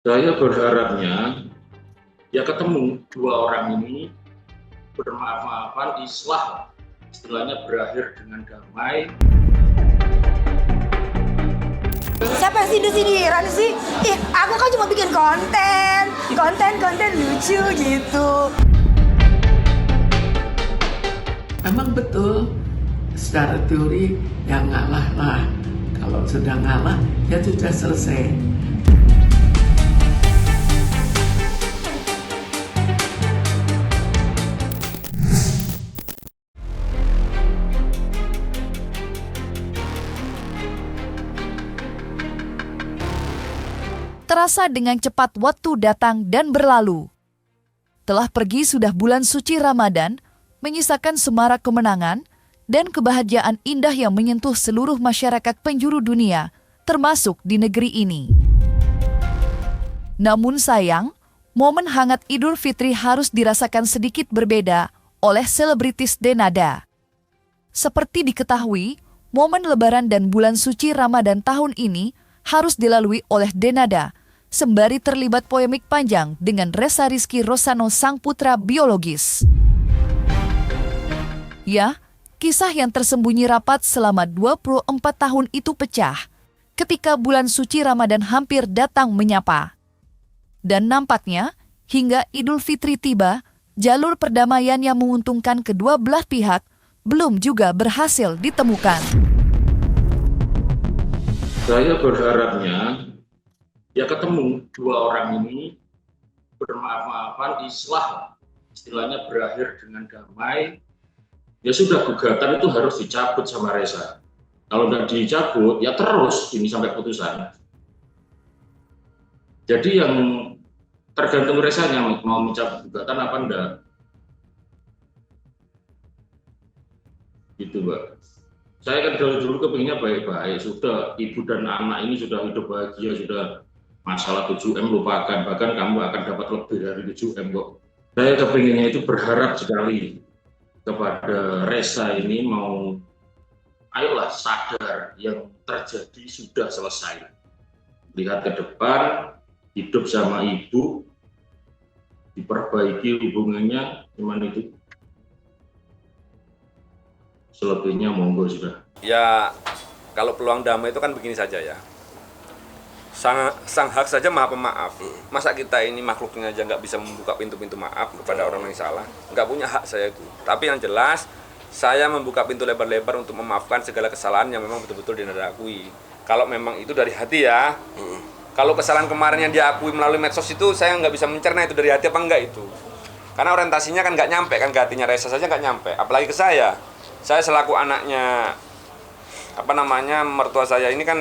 Saya berharapnya ya ketemu dua orang ini bermaaf-maafan, islah, istilahnya berakhir dengan damai. Siapa yang sindir-sindiran sih? Aku kan cuma bikin konten lucu gitu. Memang betul, secara teori yang ngalah lah. Kalau sudah ngalah, ya sudah selesai. Terasa dengan cepat waktu datang dan berlalu. Telah pergi sudah bulan suci Ramadan, menyisakan semarak kemenangan dan kebahagiaan indah yang menyentuh seluruh masyarakat penjuru dunia, termasuk di negeri ini. Namun sayang, momen hangat Idul Fitri harus dirasakan sedikit berbeda oleh selebritis Denada. Seperti diketahui, momen Lebaran dan bulan suci Ramadan tahun ini harus dilalui oleh Denada, sembari terlibat polemik panjang dengan Ressa Rizky Rosano sang putra biologis. Ya, kisah yang tersembunyi rapat selama 24 tahun itu pecah ketika bulan suci Ramadan hampir datang menyapa. Dan nampaknya, hingga Idul Fitri tiba, jalur perdamaian yang menguntungkan kedua belah pihak belum juga berhasil ditemukan. Saya berharapnya ya ketemu dua orang ini bermaaf-maafan, islah, istilahnya berakhir dengan damai. Ya sudah, gugatan itu harus dicabut sama Ressa. Kalau nggak dicabut, ya terus ini sampai putusan. Jadi yang tergantung Ressanya mau mencabut gugatan apa enggak. Gitu, Mbak. Saya kan dulu kepinginnya baik-baik. Sudah, ibu dan anak ini sudah hidup bahagia, sudah masalah 7M lupakan. Bahkan kamu akan dapat lebih dari 7M kok. Saya kepinginnya itu berharap sekali kepada Ressa ini mau, ayolah sadar yang terjadi sudah selesai. Lihat ke depan, hidup sama ibu, diperbaiki hubungannya, gimana itu? Selebihnya monggo sudah. Ya, kalau peluang damai itu kan begini saja ya. Sang hak saja maha pemaaf. Masa kita ini makhluknya aja nggak bisa membuka pintu-pintu maaf kepada orang yang salah? Nggak punya hak saya itu. Tapi yang jelas, saya membuka pintu lebar-lebar untuk memaafkan segala kesalahan yang memang betul-betul Denada akui. Kalau memang itu dari hati ya. Kalau kesalahan kemarin yang dia akui melalui medsos itu, saya nggak bisa mencerna itu dari hati apa enggak itu. Karena orientasinya kan nggak nyampe, kan ke hatinya Ressa saja nggak nyampe. Apalagi ke saya. Saya selaku anaknya, mertua saya ini kan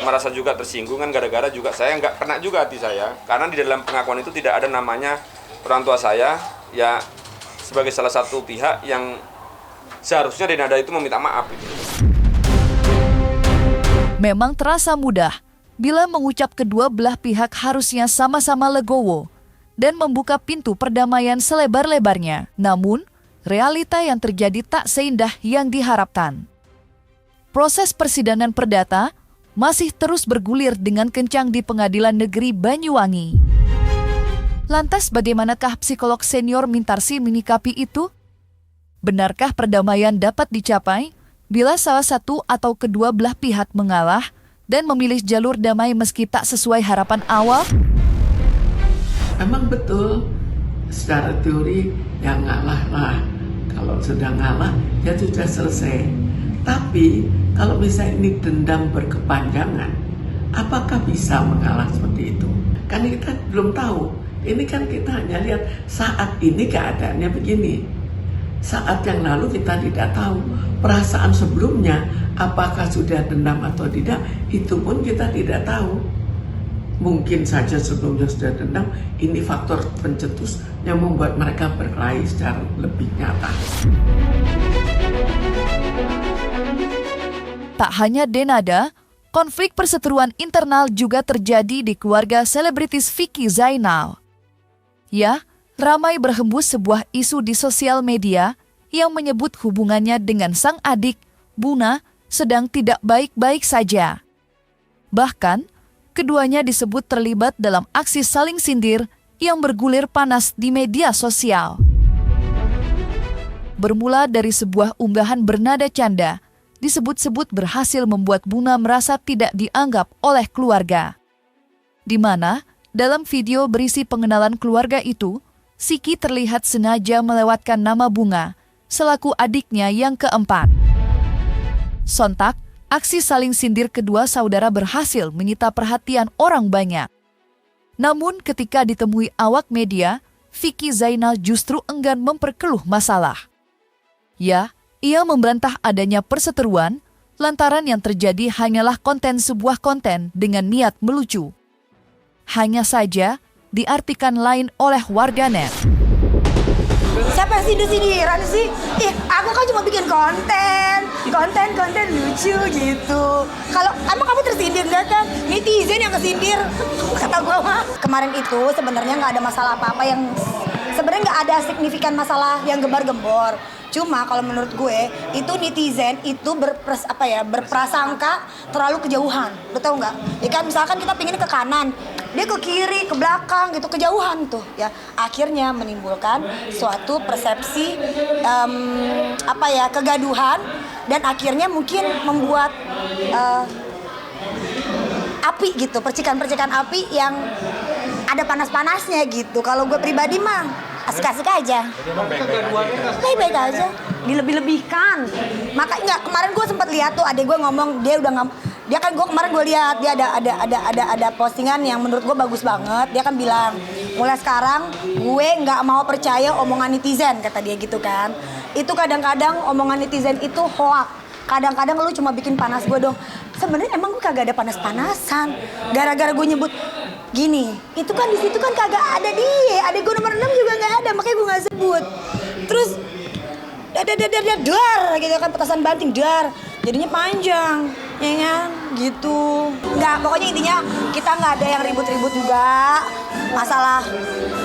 merasa juga tersinggung kan, gara-gara juga saya nggak kena juga hati saya. Karena di dalam pengakuan itu tidak ada namanya orang tua saya, ya sebagai salah satu pihak yang seharusnya Denada itu meminta maaf. Memang terasa mudah bila mengucap kedua belah pihak harusnya sama-sama legowo dan membuka pintu perdamaian selebar-lebarnya. Namun, realita yang terjadi tak seindah yang diharapkan. Proses persidangan perdata masih terus bergulir dengan kencang di Pengadilan Negeri Banyuwangi. Lantas bagaimanakah psikolog senior Mintarsi menyikapi itu? Benarkah perdamaian dapat dicapai bila salah satu atau kedua belah pihak mengalah dan memilih jalur damai meski tak sesuai harapan awal? Memang betul, secara teori yang ngalah lah. Kalau sudah ngalah, ya sudah selesai. Tapi kalau misalnya ini dendam berkepanjangan, apakah bisa mengalah seperti itu? Kan kita belum tahu. Ini kan kita hanya lihat saat ini keadaannya begini. Saat yang lalu kita tidak tahu. Perasaan sebelumnya, apakah sudah dendam atau tidak, itu pun kita tidak tahu. Mungkin saja sebelumnya sudah dendam, ini faktor pencetus yang membuat mereka berkelahi secara lebih nyata. Tak hanya Denada, konflik perseteruan internal juga terjadi di keluarga selebritis Vicky Zainal. Ya, ramai berhembus sebuah isu di sosial media yang menyebut hubungannya dengan sang adik, Buna, sedang tidak baik-baik saja. Bahkan, Keduanya disebut terlibat dalam aksi saling sindir yang bergulir panas di media sosial. Bermula dari sebuah unggahan bernada canda, disebut-sebut berhasil membuat Bunga merasa tidak dianggap oleh keluarga. Di mana, dalam video berisi pengenalan keluarga itu, Siki terlihat sengaja melewatkan nama Bunga selaku adiknya yang keempat. Sontak, aksi saling sindir kedua saudara berhasil menyita perhatian orang banyak. Namun ketika ditemui awak media, Vicky Zainal justru enggan memperkeluh masalah. Ya, ia membantah adanya perseteruan lantaran yang terjadi hanyalah konten sebuah konten dengan niat melucu. Hanya saja diartikan lain oleh warganet. Siapa yang sindir-sindiran sih? Ih, aku kan cuma bikin konten lucu gitu. Kalau emang kamu tersindir nggak kan? Netizen yang kesindir, kata gue mah. Kemarin itu sebenarnya nggak ada masalah apa-apa yang sebenarnya nggak ada signifikan masalah yang gembar-gembor. Cuma kalau menurut gue itu netizen itu berprasangka terlalu kejauhan. Lo tau nggak? Ya kan misalkan kita pinginnya ke kanan, dia ke kiri, ke belakang gitu, kejauhan tuh ya. Akhirnya menimbulkan suatu persepsi kegaduhan dan akhirnya mungkin membuat api gitu, percikan-percikan api yang ada panas-panasnya gitu. Kalau gue pribadi mah asik-asik aja, baik-baik aja, dilebih-lebihkan. Makanya kemarin gue sempat lihat tuh adek gue ngomong, kemarin gue lihat dia ada postingan yang menurut gue bagus banget. Dia kan bilang, mulai sekarang gue nggak mau percaya omongan netizen, kata dia gitu kan. Itu kadang-kadang omongan netizen itu hoak. Kadang-kadang lu cuma bikin panas gue dong. Sebenarnya emang gue kagak ada panas-panasan. Gara-gara gue nyebut gini, itu kan di situ kan kagak ada dia. Adek gue nomor 6 juga nggak ada, makanya gue nggak sebut. Terus dar gitu kan, petasan banting dar. Jadinya panjang, ya kan? Gitu. Nggak, pokoknya intinya kita nggak ada yang ribut-ribut juga. Masalah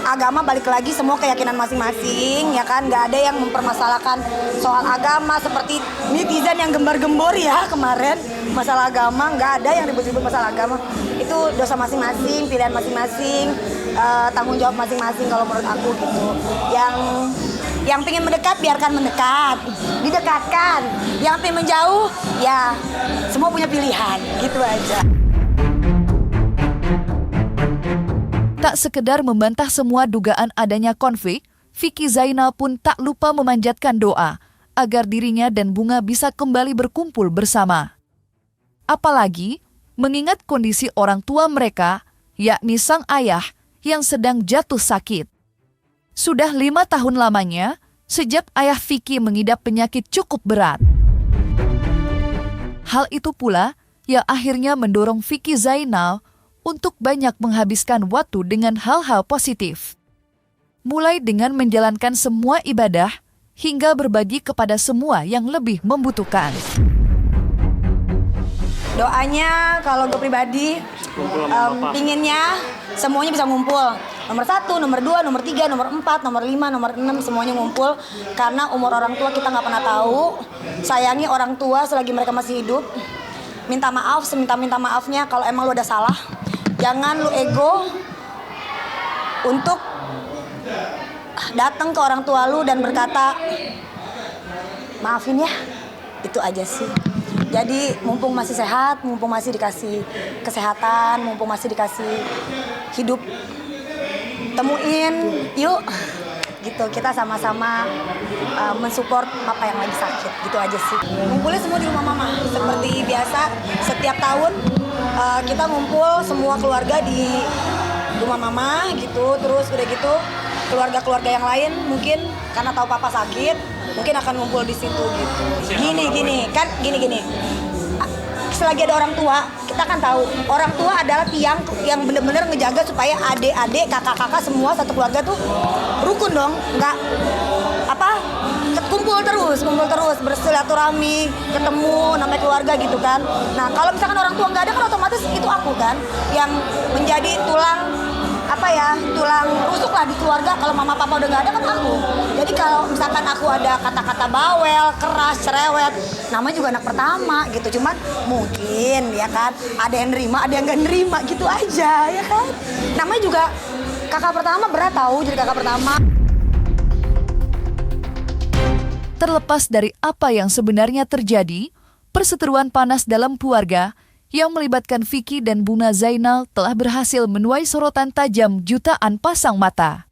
agama balik lagi semua keyakinan masing-masing, ya kan? Nggak ada yang mempermasalahkan soal agama seperti netizen yang gembar-gembor ya kemarin. Masalah agama, nggak ada yang ribut-ribut masalah agama. Itu dosa masing-masing, pilihan masing-masing, tanggung jawab masing-masing kalau menurut aku gitu. Yang pengen mendekat, biarkan mendekat, didekatkan. Yang pengen menjauh, ya semua punya pilihan, gitu aja. Tak sekedar membantah semua dugaan adanya konflik, Vicky Zainal pun tak lupa memanjatkan doa agar dirinya dan Bunga bisa kembali berkumpul bersama. Apalagi mengingat kondisi orang tua mereka, yakni sang ayah yang sedang jatuh sakit. Sudah 5 tahun lamanya sejak ayah Vicky mengidap penyakit cukup berat. Hal itu pula yang akhirnya mendorong Vicky Zainal untuk banyak menghabiskan waktu dengan hal-hal positif. Mulai dengan menjalankan semua ibadah hingga berbagi kepada semua yang lebih membutuhkan. Doanya kalau gue pribadi pinginnya semuanya bisa ngumpul. Nomor 1, nomor 2, nomor 3, nomor 4, nomor 5, nomor 6 semuanya ngumpul. Karena umur orang tua kita nggak pernah tahu. Sayangi orang tua selagi mereka masih hidup. Minta maaf seminta-minta maafnya kalau emang lu ada salah. Jangan lu ego untuk datang ke orang tua lu dan berkata maafin ya. Itu aja sih. Jadi mumpung masih sehat, mumpung masih dikasih kesehatan, mumpung masih dikasih hidup, temuin yuk gitu, kita sama-sama mensupport papa yang lagi sakit, gitu aja sih. Ngumpulnya semua di rumah mama seperti biasa. Setiap tahun kita ngumpul semua keluarga di rumah mama gitu. Terus udah gitu keluarga-keluarga yang lain mungkin karena tahu papa sakit mungkin akan ngumpul di situ gitu. Gini. Selagi ada orang tua, kita kan tahu orang tua adalah tiang yang benar-benar ngejaga supaya adik-adik, kakak-kakak semua satu keluarga tuh rukun dong, nggak kumpul terus bersilaturahmi, ketemu namanya keluarga gitu kan. Nah kalau misalkan orang tua nggak ada kan otomatis itu aku kan yang menjadi tulang tulang rusuk lah di keluarga. Kalau mama papa udah nggak ada kan aku. Jadi kalau misalkan aku ada kata-kata bawel, keras, cerewet, namanya juga anak pertama gitu. Cuman mungkin ya kan ada yang nerima, ada yang nggak nerima gitu aja ya kan. Namanya juga kakak pertama, berat tahu jadi kakak pertama. Terlepas dari apa yang sebenarnya terjadi, perseteruan panas dalam keluarga yang melibatkan Vicky dan Buna Zainal telah berhasil menuai sorotan tajam jutaan pasang mata.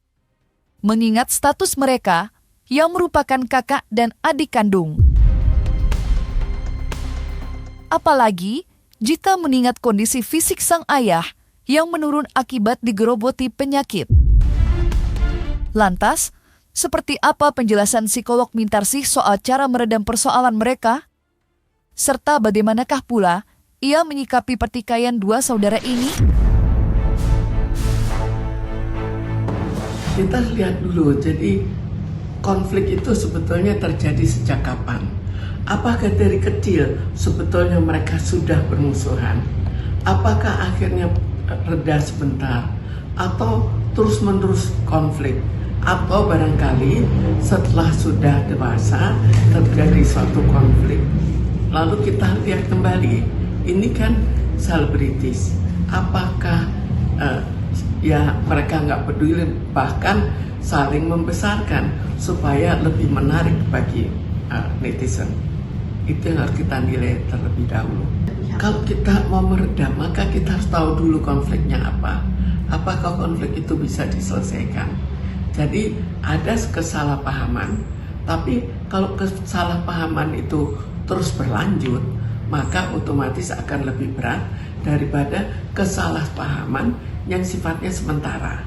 Mengingat status mereka yang merupakan kakak dan adik kandung. Apalagi jika mengingat kondisi fisik sang ayah yang menurun akibat digerogoti penyakit. Lantas, seperti apa penjelasan psikolog Mintarsih soal cara meredam persoalan mereka? Serta bagaimanakah pula ia menyikapi pertikaian dua saudara ini? Kita lihat dulu, jadi konflik itu sebetulnya terjadi sejak kapan? Apakah dari kecil sebetulnya mereka sudah bermusuhan? Apakah akhirnya reda sebentar? Atau terus-menerus konflik? Atau barangkali setelah sudah dewasa terjadi suatu konflik. Lalu kita lihat kembali, ini kan selebritis. Apakah ya mereka nggak peduli, bahkan saling membesarkan supaya lebih menarik bagi netizen. Itu yang harus kita nilai terlebih dahulu. Kalau kita mau meredam, maka kita harus tahu dulu konfliknya apa. Apakah konflik itu bisa diselesaikan? Jadi ada kesalahpahaman, tapi kalau kesalahpahaman itu terus berlanjut, maka otomatis akan lebih berat daripada kesalahpahaman yang sifatnya sementara.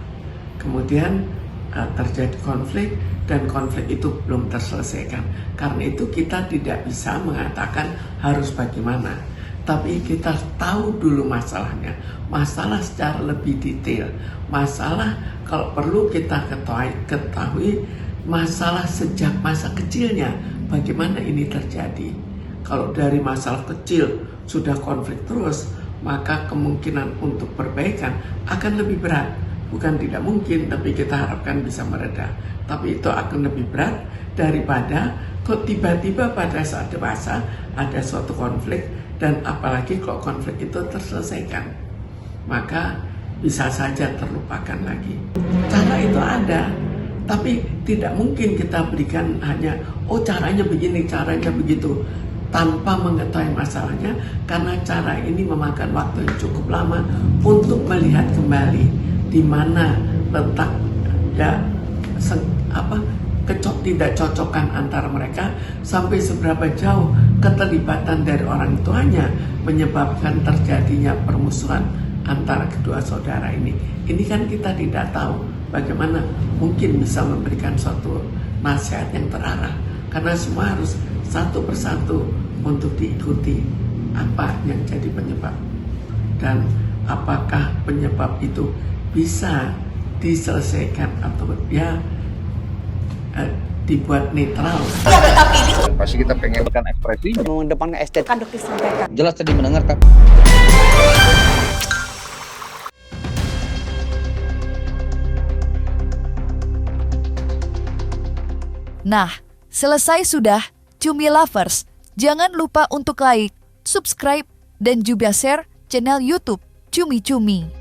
Kemudian terjadi konflik dan konflik itu belum terselesaikan. Karena itu kita tidak bisa mengatakan harus bagaimana. Tapi kita tahu dulu masalahnya, masalah secara lebih detail, masalah kalau perlu kita ketahui masalah sejak masa kecilnya, bagaimana ini terjadi. Kalau dari masalah kecil sudah konflik terus, maka kemungkinan untuk perbaikan akan lebih berat. Bukan tidak mungkin, tapi kita harapkan bisa mereda. Tapi itu akan lebih berat daripada kok tiba-tiba pada saat dewasa ada suatu konflik, dan apalagi kalau konflik itu terselesaikan, maka bisa saja terlupakan lagi. Cara itu ada, tapi tidak mungkin kita berikan hanya, caranya begini, caranya begitu, tanpa mengetahui masalahnya, karena cara ini memakan waktu yang cukup lama untuk melihat kembali di mana letak tidak cocokan antara mereka, sampai seberapa jauh keterlibatan dari orang tuanya menyebabkan terjadinya permusuhan antara kedua saudara ini. Ini kan kita tidak tahu bagaimana mungkin bisa memberikan suatu nasihat yang terarah, karena semua harus satu persatu untuk diikuti apa yang jadi penyebab, dan apakah penyebab itu bisa diselesaikan atau dibuat netral. Ya kita pilih. Pasti kita pengen berikan ekspresi, Mengedepankan estetika. Kan disampaikan. jelas tadi mendengar kan. Nah, selesai sudah, Cumi Lovers. Jangan lupa untuk like, subscribe, dan juga share channel YouTube Cumi Cumi.